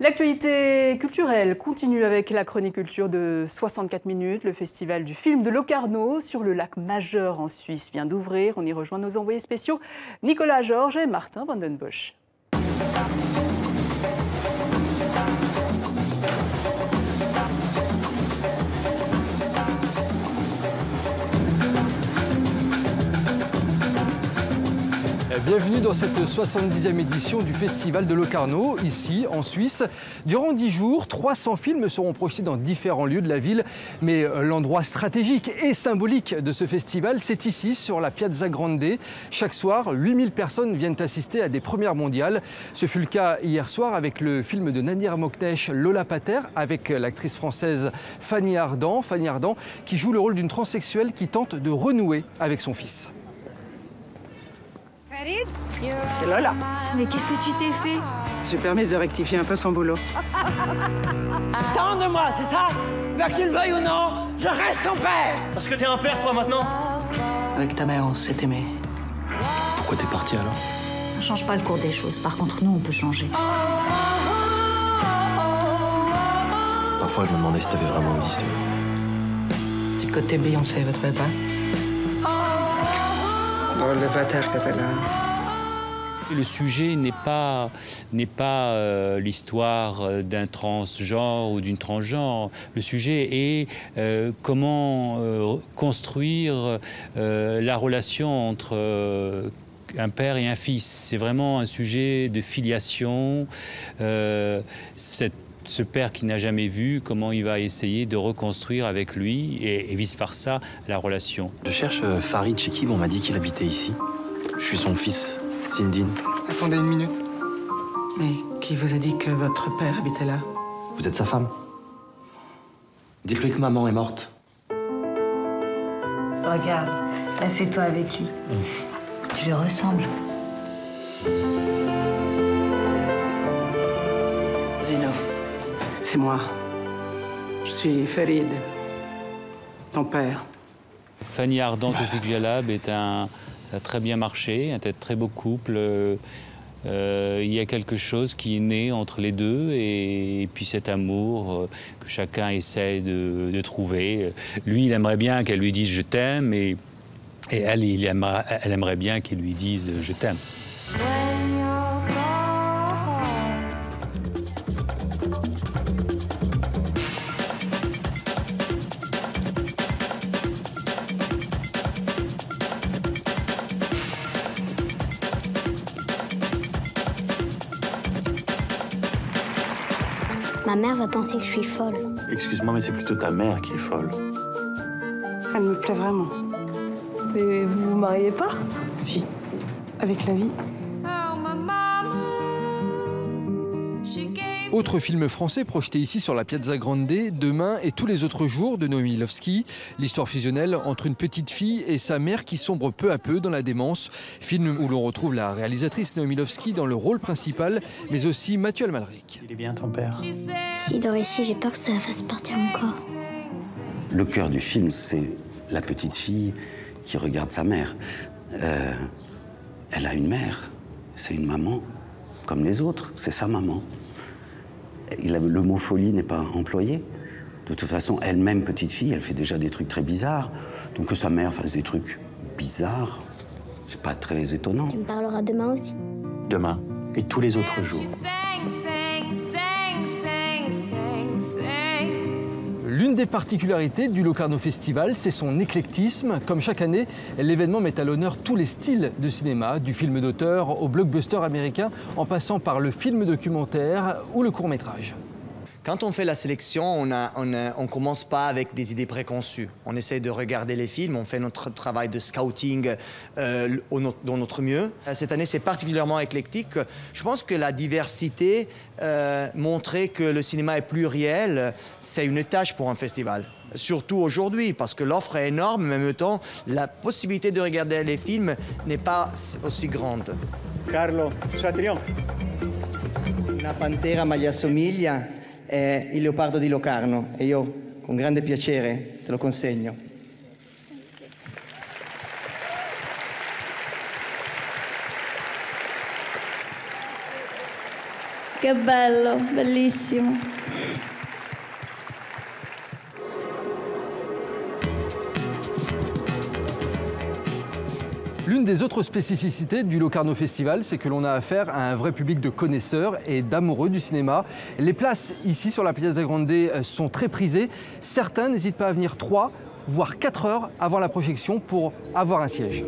L'actualité culturelle continue avec la chronique culture de 64 minutes. Le festival du film de Locarno sur le lac Majeur en Suisse vient d'ouvrir. On y rejoint nos envoyés spéciaux Nicolas Georges et Martin Vandenbosch. Bienvenue dans cette 70e édition du Festival de Locarno, ici en Suisse. Durant 10 jours, 300 films seront projetés dans différents lieux de la ville. Mais l'endroit stratégique et symbolique de ce festival, c'est ici, sur la Piazza Grande. Chaque soir, 8000 personnes viennent assister à des premières mondiales. Ce fut le cas hier soir avec le film de Nadir Moknesh, Lola Pater, avec l'actrice française Fanny Ardant, qui joue le rôle d'une transsexuelle qui tente de renouer avec son fils. C'est Lola. Mais qu'est-ce que tu t'es fait? J'ai permis de rectifier un peu son boulot. Tant de moi, c'est ça? Ben qu'il veuille ou non, je reste ton père. Parce que t'es un père, toi, maintenant? Avec ta mère, on s'est aimé. Pourquoi t'es parti, alors? On change pas le cours des choses. Par contre, nous, on peut changer. Parfois, je me demandais si t'avais vraiment existé. Petit côté Beyoncé, vous trouvez pas? Drôle de bâtard catalan. Le sujet n'est pas l'histoire d'un transgenre ou d'une transgenre. Le sujet est comment construire la relation entre un père et un fils. C'est vraiment un sujet de filiation. Ce père qui n'a jamais vu, comment il va essayer de reconstruire avec lui et vice-versa la relation. Je cherche Farid Chekib, on m'a dit qu'il habitait ici. Je suis son fils, Sindine. Attendez une minute. Mais qui vous a dit que votre père habitait là? Vous êtes sa femme? Dites-lui que maman est morte. Regarde, assieds-toi avec lui. Tu lui ressembles. Zino, c'est moi. Je suis Farid, ton père. Fanny Ardant, Tawfiq Jalab ça a très bien marché, un très beau couple. Il y a quelque chose qui est né entre les deux et puis cet amour que chacun essaie de trouver. Lui, il aimerait bien qu'elle lui dise « je t'aime » et elle aimerait bien qu'il lui dise « je t'aime ». Ma mère va penser que je suis folle. Excuse-moi, mais c'est plutôt ta mère qui est folle. Elle me plaît vraiment. Mais vous vous mariez pas? Si, avec la vie. Autre film français projeté ici sur la Piazza Grande, Demain et tous les autres jours de Noémie Milowski. L'histoire fusionnelle entre une petite fille et sa mère qui sombre peu à peu dans la démence. Film où l'on retrouve la réalisatrice Noémie Milowski dans le rôle principal, mais aussi Mathieu Almalric. Il est bien ton père. S'il dort ici, j'ai peur que ça fasse partir encore. Le cœur du film, c'est la petite fille qui regarde sa mère. Elle a une mère, c'est une maman, comme les autres, c'est sa maman. Le mot folie n'est pas employé. De toute façon, elle-même, petite fille, elle fait déjà des trucs très bizarres. Donc que sa mère fasse des trucs bizarres, c'est pas très étonnant. Tu me parleras demain aussi. Demain et tous les autres jours. L'une des particularités du Locarno Festival, c'est son éclectisme. Comme chaque année, l'événement met à l'honneur tous les styles de cinéma, du film d'auteur au blockbuster américain, en passant par le film documentaire ou le court-métrage. Quand on fait la sélection, on commence pas avec des idées préconçues. On essaie de regarder les films, on fait notre travail de scouting dans notre mieux. Cette année, c'est particulièrement éclectique. Je pense que la diversité, montrer que le cinéma est pluriel, c'est une tâche pour un festival. Surtout aujourd'hui, parce que l'offre est énorme, mais en même temps, la possibilité de regarder les films n'est pas aussi grande. Carlo Chatrion. Una pantera ma gli assomiglia è il leopardo di Locarno e io con grande piacere te lo consegno. Che bello, bellissimo. L'une des autres spécificités du Locarno Festival, c'est que l'on a affaire à un vrai public de connaisseurs et d'amoureux du cinéma. Les places ici sur la Piazza Grande sont très prisées. Certains n'hésitent pas à venir 3 voire 4 heures avant la projection pour avoir un siège.